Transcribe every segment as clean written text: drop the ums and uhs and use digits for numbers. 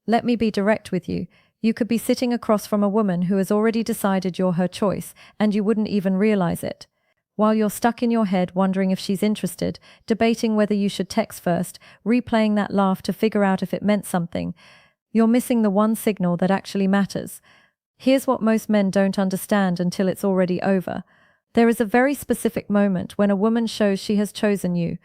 Let me be direct with you. You could be sitting across from a woman who has already decided you're her choice, and you wouldn't even realize it. While you're stuck in your head wondering if she's interested, debating whether you should text first, replaying that laugh to figure out if it meant something, you're missing the one signal that actually matters. Here's what most men don't understand until it's already over. There is a very specific moment when a woman shows she has chosen you.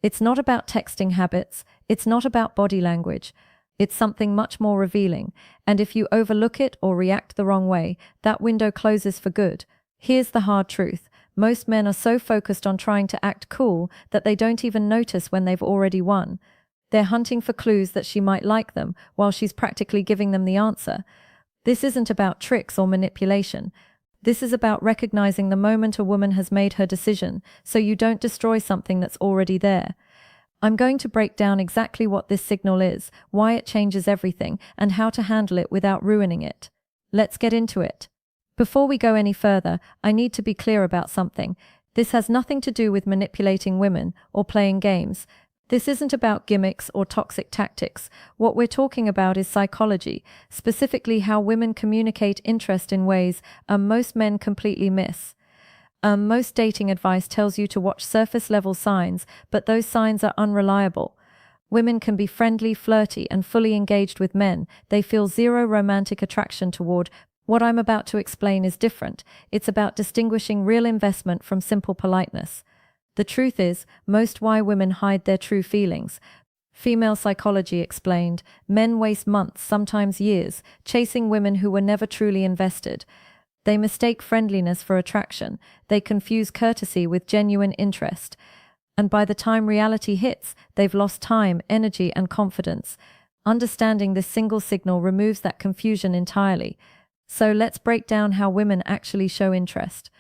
It's not about texting habits, it's not about body language. It's something much more revealing, and if you overlook it or react the wrong way, that window closes for good. Here's the hard truth. Most men are so focused on trying to act cool that they don't even notice when they've already won. They're hunting for clues that she might like them while she's practically giving them the answer. This isn't about tricks or manipulation. This is about recognizing the moment a woman has made her decision, so you don't destroy something that's already there. I'm going to break down exactly what this signal is, why it changes everything, and how to handle it without ruining it. Let's get into it. Before we go any further, I need to be clear about something. This has nothing to do with manipulating women or playing games. This isn't about gimmicks or toxic tactics. What we're talking about is psychology, specifically how women communicate interest in ways most men completely miss. Most dating advice tells you to watch surface-level signs, but those signs are unreliable. Women can be friendly, flirty, and fully engaged with men. They feel zero romantic attraction toward. What I'm about to explain is different. It's about distinguishing real investment from simple politeness. The truth is, most why women hide their true feelings. Female psychology explained, men waste months, sometimes years, chasing women who were never truly invested. They mistake friendliness for attraction. They confuse courtesy with genuine interest. And by the time reality hits, they've lost time, energy, and confidence. Understanding this single signal removes that confusion entirely. So let's break down how women actually show interest.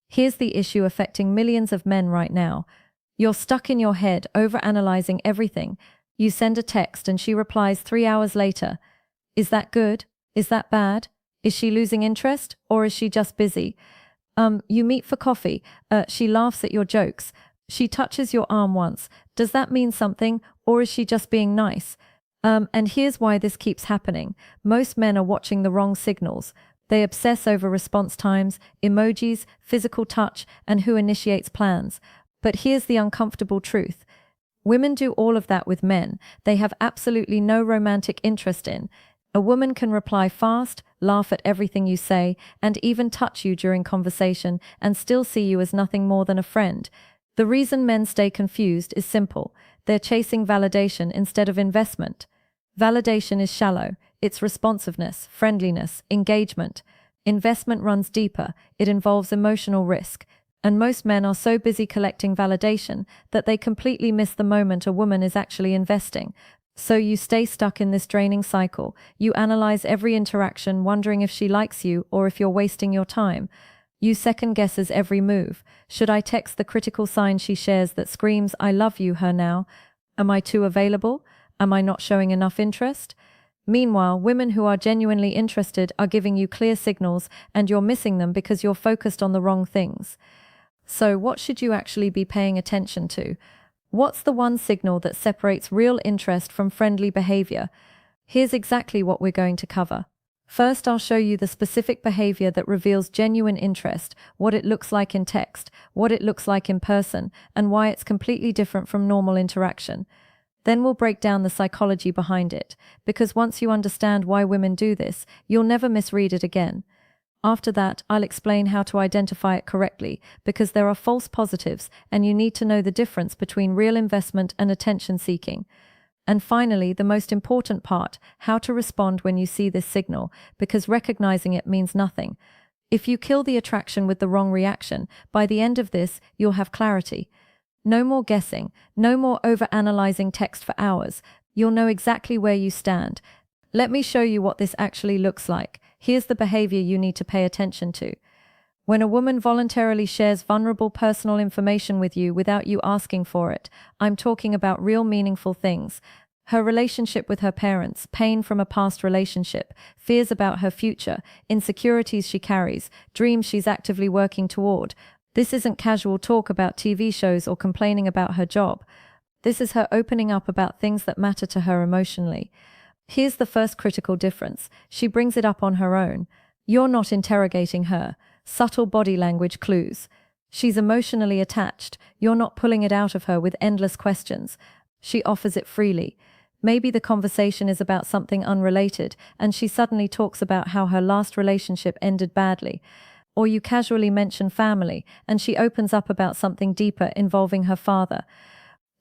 Here's the issue affecting millions of men right now. You're stuck in your head, overanalyzing everything. You send a text and she replies 3 hours later. Is that good? Is that bad? Is she losing interest, or is she just busy? You meet for coffee. She laughs at your jokes. She touches your arm once. Does that mean something, or is she just being nice? And here's why this keeps happening. Most men are watching the wrong signals. They obsess over response times, emojis, physical touch, and who initiates plans. But here's the uncomfortable truth. Women do all of that with men. They have absolutely no romantic interest in. A woman can reply fast, laugh at everything you say, and even touch you during conversation and still see you as nothing more than a friend. The reason men stay confused is simple. They're chasing validation instead of investment. Validation is shallow. It's responsiveness, friendliness, engagement. Investment runs deeper. It involves emotional risk. And most men are so busy collecting validation that they completely miss the moment a woman is actually investing. So you stay stuck in this draining cycle. You analyze every interaction, wondering if she likes you or if you're wasting your time. You second guesses every move. Should I text the critical sign she shares that screams, "I love you," her now? Am I too available? Am I not showing enough interest? Meanwhile, women who are genuinely interested are giving you clear signals, and you're missing them because you're focused on the wrong things. So what should you actually be paying attention to? What's the one signal that separates real interest from friendly behavior? Here's exactly what we're going to cover. First, I'll show you the specific behavior that reveals genuine interest, what it looks like in text, what it looks like in person, and why it's completely different from normal interaction. Then we'll break down the psychology behind it, because once you understand why women do this, you'll never misread it again. After that, I'll explain how to identify it correctly, because there are false positives, and you need to know the difference between real investment and attention seeking. And finally, the most important part, how to respond when you see this signal, because recognizing it means nothing. If you kill the attraction with the wrong reaction, by the end of this, you'll have clarity. No more guessing, no more overanalyzing text for hours. You'll know exactly where you stand. Let me show you what this actually looks like. Here's the behavior you need to pay attention to. When a woman voluntarily shares vulnerable personal information with you without you asking for it, I'm talking about real meaningful things. Her relationship with her parents, pain from a past relationship, fears about her future, insecurities she carries, dreams she's actively working toward. This isn't casual talk about TV shows or complaining about her job. This is her opening up about things that matter to her emotionally. Here's the first critical difference. She brings it up on her own. You're not interrogating her. Subtle body language clues. She's emotionally attached. You're not pulling it out of her with endless questions. She offers it freely. Maybe the conversation is about something unrelated, and she suddenly talks about how her last relationship ended badly. Or you casually mention family, and she opens up about something deeper involving her father.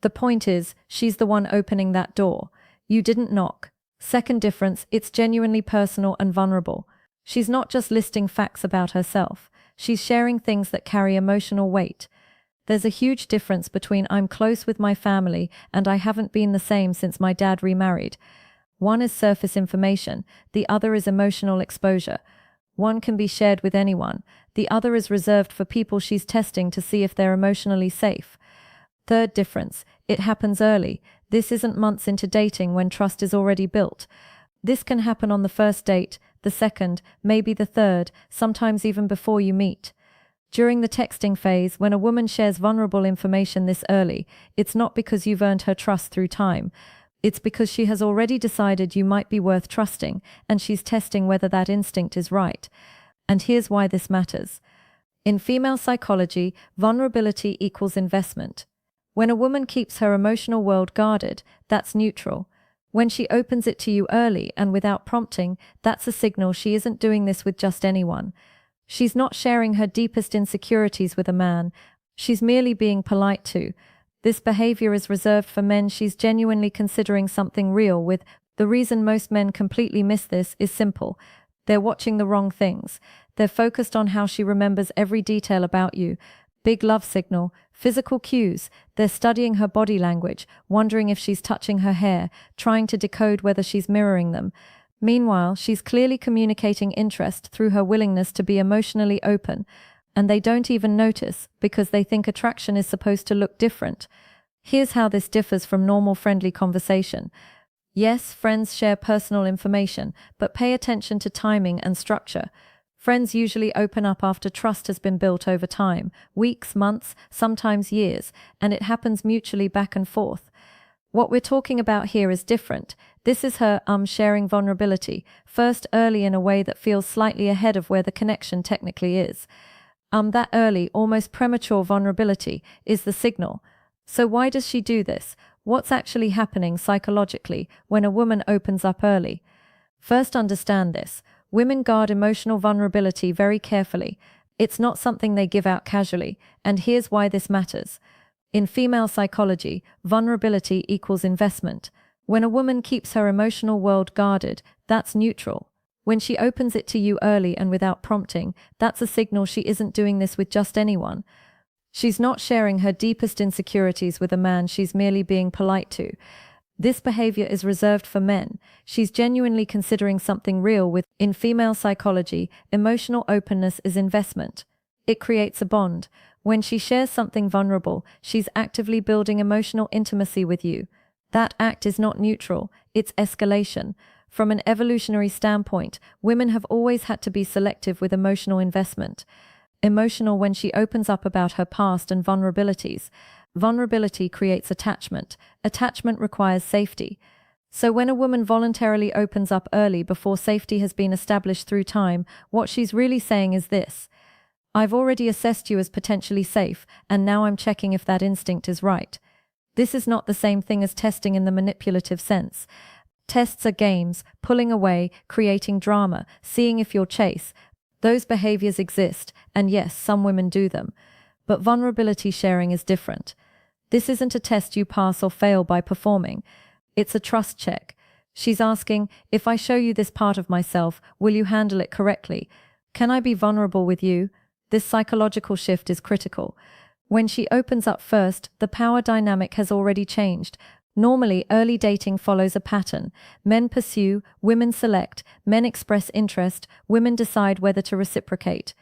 The point is, she's the one opening that door. You didn't knock. Second difference, it's genuinely personal and vulnerable. She's not just listing facts about herself. She's sharing things that carry emotional weight. There's a huge difference between I'm close with my family and I haven't been the same since my dad remarried. One is surface information, the other is emotional exposure. One can be shared with anyone, the other is reserved for people she's testing to see if they're emotionally safe. Third difference, it happens early. This isn't months into dating when trust is already built. This can happen on the first date, the second, maybe the third, sometimes even before you meet. During the texting phase, when a woman shares vulnerable information this early, it's not because you've earned her trust through time. It's because she has already decided you might be worth trusting, and she's testing whether that instinct is right. And here's why this matters. In female psychology, vulnerability equals investment. When a woman keeps her emotional world guarded, that's neutral. When she opens it to you early and without prompting, that's a signal she isn't doing this with just anyone. She's not sharing her deepest insecurities with a man. She's merely being polite to. This behavior is reserved for men she's genuinely considering something real with. The reason most men completely miss this is simple. They're watching the wrong things. They're focused on how she remembers every detail about you. Big love signal, physical cues. They're studying her body language, wondering if she's touching her hair, trying to decode whether she's mirroring them. Meanwhile, she's clearly communicating interest through her willingness to be emotionally open, and they don't even notice because they think attraction is supposed to look different. Here's how this differs from normal friendly conversation. Yes, friends share personal information, but pay attention to timing and structure. Friends usually open up after trust has been built over time, weeks, months, sometimes years, and it happens mutually back and forth. What we're talking about here is different. This is her sharing vulnerability, first early in a way that feels slightly ahead of where the connection technically is. That early, almost premature vulnerability is the signal. So why does she do this? What's actually happening psychologically when a woman opens up early? First, understand this. Women guard emotional vulnerability very carefully. It's not something they give out casually, and here's why this matters. In female psychology, vulnerability equals investment. When a woman keeps her emotional world guarded, that's neutral. When she opens it to you early and without prompting, that's a signal she isn't doing this with just anyone. She's not sharing her deepest insecurities with a man she's merely being polite to. This behavior is reserved for men. She's genuinely considering something real with. In female psychology, emotional openness is investment. It creates a bond. When she shares something vulnerable, she's actively building emotional intimacy with you. That act is not neutral, it's escalation. From an evolutionary standpoint, women have always had to be selective with emotional investment. Emotional when she opens up about her past and vulnerabilities. Vulnerability creates attachment. Attachment requires safety. So when a woman voluntarily opens up early before safety has been established through time, what she's really saying is this: I've already assessed you as potentially safe, and now I'm checking if that instinct is right. This is not the same thing as testing in the manipulative sense. Tests are games, pulling away, creating drama, seeing if you'll chase. Those behaviors exist, and yes, some women do them. But vulnerability sharing is different. This isn't a test you pass or fail by performing. It's a trust check. She's asking, if I show you this part of myself, will you handle it correctly? Can I be vulnerable with you? This psychological shift is critical. When she opens up first, the power dynamic has already changed. Normally, early dating follows a pattern. Men pursue, women select, men express interest, women decide whether to reciprocate.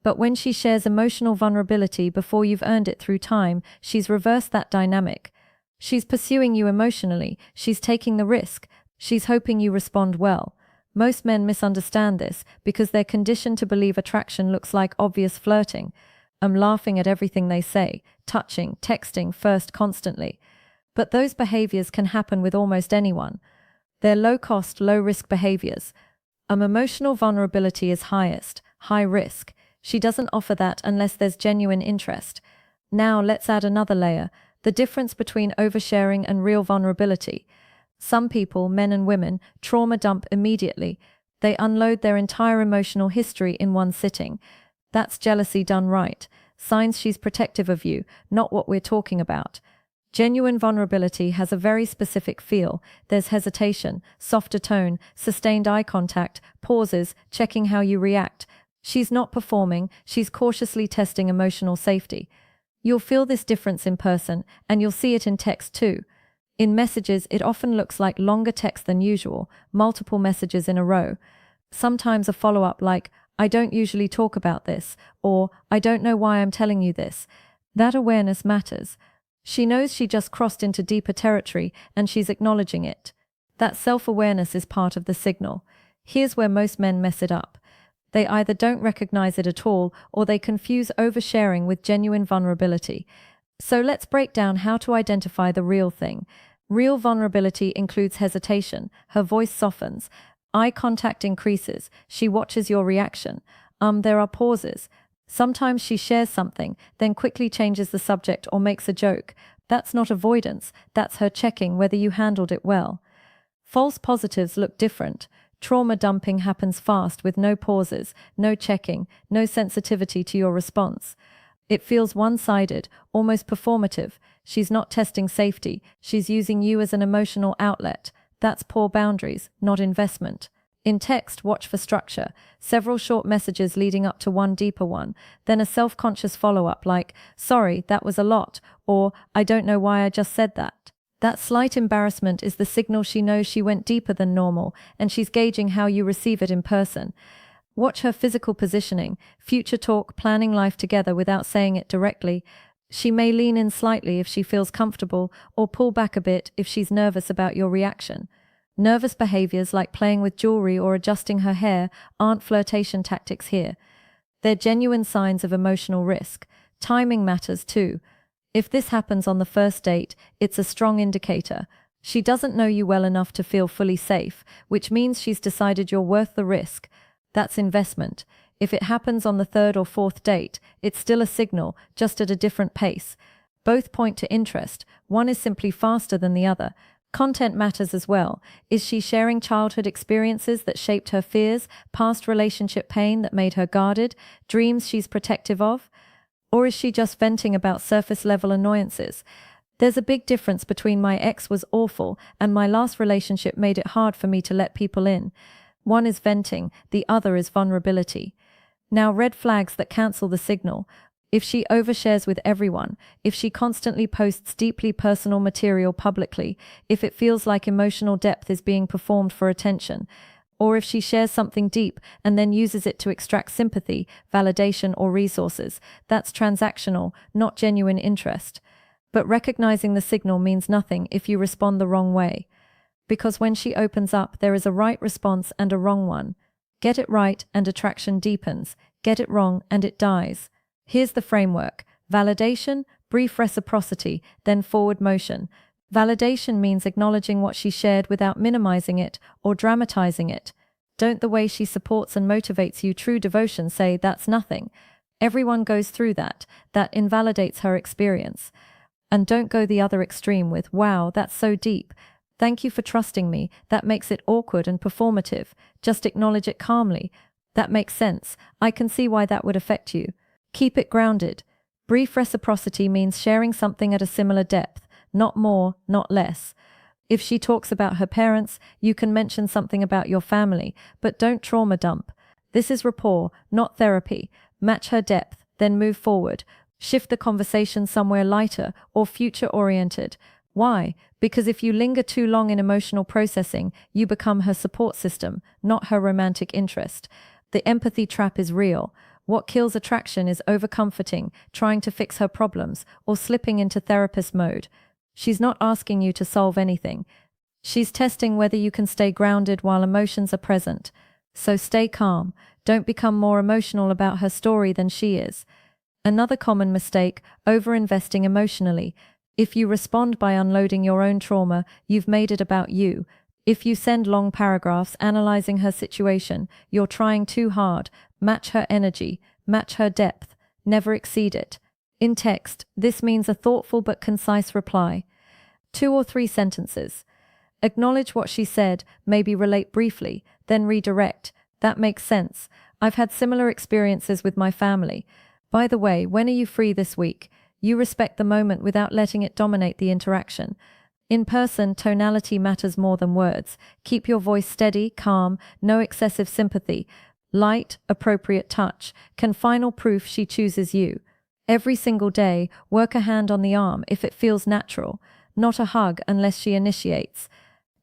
But when she shares emotional vulnerability before you've earned it through time, she's reversed that dynamic. She's pursuing you emotionally, she's taking the risk, she's hoping you respond well. Most men misunderstand this because they're conditioned to believe attraction looks like obvious flirting. I'm laughing at everything they say, touching, texting first constantly. But those behaviors can happen with almost anyone. They're low-cost, low-risk behaviors. Emotional vulnerability is highest, high risk. She doesn't offer that unless there's genuine interest. Now let's add another layer, the difference between oversharing and real vulnerability. Some people, men and women, trauma dump immediately. They unload their entire emotional history in one sitting. That's jealousy done right. Signs she's protective of you, not what we're talking about. Genuine vulnerability has a very specific feel. There's hesitation, softer tone, sustained eye contact, pauses, checking how you react. She's not performing, she's cautiously testing emotional safety. You'll feel this difference in person, and you'll see it in text too. In messages, it often looks like longer text than usual, multiple messages in a row. Sometimes a follow-up like, "I don't usually talk about this," or "I don't know why I'm telling you this." That awareness matters. She knows she just crossed into deeper territory, and she's acknowledging it. That self-awareness is part of the signal. Here's where most men mess it up. They either don't recognize it at all, or they confuse oversharing with genuine vulnerability. So let's break down how to identify the real thing. Real vulnerability includes hesitation. Her voice softens. Eye contact increases. She watches your reaction. There are pauses. Sometimes she shares something, then quickly changes the subject or makes a joke. That's not avoidance. That's her checking whether you handled it well. False positives look different. Trauma dumping happens fast with no pauses, no checking, no sensitivity to your response. It feels one-sided, almost performative. She's not testing safety. She's using you as an emotional outlet. That's poor boundaries, not investment. In text, watch for structure. Several short messages leading up to one deeper one. Then a self-conscious follow-up like, "Sorry, that was a lot," or "I don't know why I just said that." That slight embarrassment is the signal she knows she went deeper than normal, and she's gauging how you receive it in person. Watch her physical positioning, future talk, planning life together without saying it directly. She may lean in slightly if she feels comfortable, or pull back a bit if she's nervous about your reaction. Nervous behaviors like playing with jewelry or adjusting her hair aren't flirtation tactics here. They're genuine signs of emotional risk. Timing matters too. If this happens on the first date, it's a strong indicator. She doesn't know you well enough to feel fully safe, which means she's decided you're worth the risk. That's investment. If it happens on the third or fourth date, it's still a signal, just at a different pace. Both point to interest. One is simply faster than the other. Content matters as well. Is she sharing childhood experiences that shaped her fears, past relationship pain that made her guarded, dreams she's protective of? Or is she just venting about surface-level annoyances? There's a big difference between "my ex was awful" and "my last relationship made it hard for me to let people in." One is venting, the other is vulnerability. Now, red flags that cancel the signal. If she overshares with everyone, if she constantly posts deeply personal material publicly, if it feels like emotional depth is being performed for attention, or if she shares something deep and then uses it to extract sympathy, validation, or resources, that's transactional, not genuine interest. But recognizing the signal means nothing if you respond the wrong way. Because when she opens up, there is a right response and a wrong one. Get it right and attraction deepens. Get it wrong and it dies. Here's the framework. Validation, brief reciprocity, then forward motion. Validation means acknowledging what she shared without minimizing it or dramatizing it. Don't the way she supports and motivates you true devotion say "that's nothing." Everyone goes through that. That invalidates her experience. And don't go the other extreme with "wow, that's so deep. Thank you for trusting me." That makes it awkward and performative. Just acknowledge it calmly. "That makes sense. I can see why that would affect you." Keep it grounded. Brief reciprocity means sharing something at a similar depth, not more, not less. If she talks about her parents, you can mention something about your family, but don't trauma dump. This is rapport, not therapy. Match her depth, then move forward. Shift the conversation somewhere lighter or future-oriented. Why? Because if you linger too long in emotional processing, you become her support system, not her romantic interest. The empathy trap is real. What kills attraction is overcomforting, trying to fix her problems, or slipping into therapist mode. She's not asking you to solve anything. She's testing whether you can stay grounded while emotions are present. So stay calm. Don't become more emotional about her story than she is. Another common mistake, overinvesting emotionally. If you respond by unloading your own trauma, you've made it about you. If you send long paragraphs analyzing her situation, you're trying too hard. Match her energy, match her depth, never exceed it. In text, this means a thoughtful but concise reply. 2 or 3 sentences. Acknowledge what she said, maybe relate briefly, then redirect. That makes sense. I've had similar experiences with my family. By the way, when are you free this week? You respect the moment without letting it dominate the interaction. In person, tonality matters more than words. Keep your voice steady, calm, no excessive sympathy. Light, appropriate touch. Can final proof she chooses you. Every single day, work a hand on the arm if it feels natural. Not a hug unless she initiates.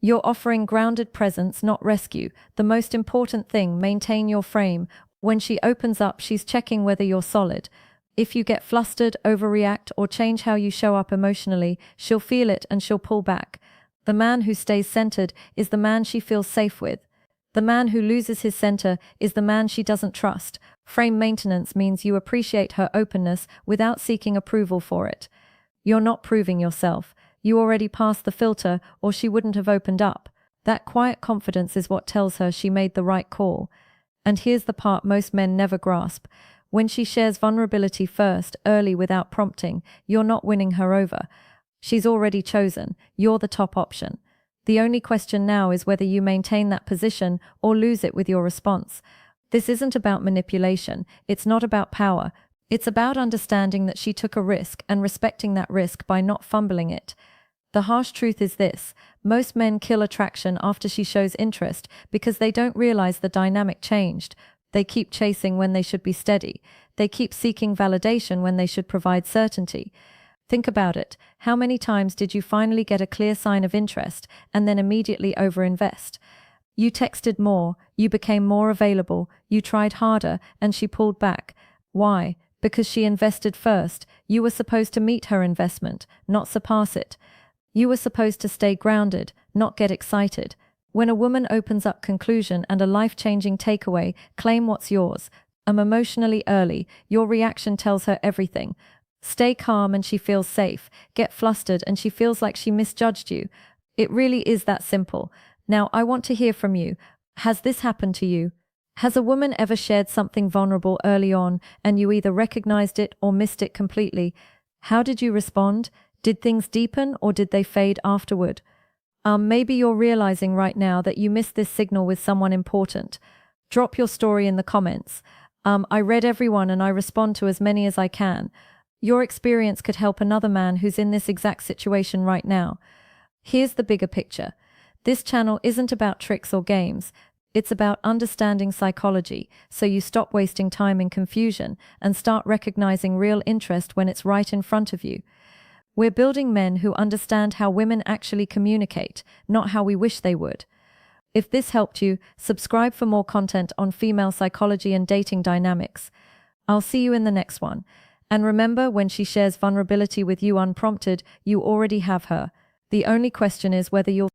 You're offering grounded presence, not rescue. The most important thing, maintain your frame. When she opens up, she's checking whether you're solid. If you get flustered, overreact, or change how you show up emotionally, she'll feel it and she'll pull back. The man who stays centered is the man she feels safe with. The man who loses his center is the man she doesn't trust. Frame maintenance means you appreciate her openness without seeking approval for it. You're not proving yourself. You already passed the filter, or she wouldn't have opened up. That quiet confidence is what tells her she made the right call. And here's the part most men never grasp. When she shares vulnerability first, early without prompting, you're not winning her over. She's already chosen. You're the top option. The only question now is whether you maintain that position or lose it with your response. This isn't about manipulation. It's not about power. It's about understanding that she took a risk and respecting that risk by not fumbling it. The harsh truth is this: most men kill attraction after she shows interest because they don't realize the dynamic changed. They keep chasing when they should be steady. They keep seeking validation when they should provide certainty. Think about it. How many times did you finally get a clear sign of interest and then immediately overinvest? You texted more, you became more available, you tried harder, and she pulled back. Why? Because she invested first. You were supposed to meet her investment, not surpass it. You were supposed to stay grounded, not get excited. When a woman opens up conclusion and a life-changing takeaway, claim what's yours. I'm emotionally early. Your reaction tells her everything. Stay calm and she feels safe. Get flustered and she feels like she misjudged you. It really is that simple. Now, I want to hear from you. Has this happened to you? Has a woman ever shared something vulnerable early on and you either recognized it or missed it completely? How did you respond? Did things deepen or did they fade afterward? Maybe you're realizing right now that you missed this signal with someone important. Drop your story in the comments. I read everyone and I respond to as many as I can. Your experience could help another man who's in this exact situation right now. Here's the bigger picture. This channel isn't about tricks or games. It's about understanding psychology, so you stop wasting time in confusion and start recognizing real interest when it's right in front of you. We're building men who understand how women actually communicate, not how we wish they would. If this helped you, subscribe for more content on female psychology and dating dynamics. I'll see you in the next one. And remember, when she shares vulnerability with you unprompted, you already have her. The only question is whether you'll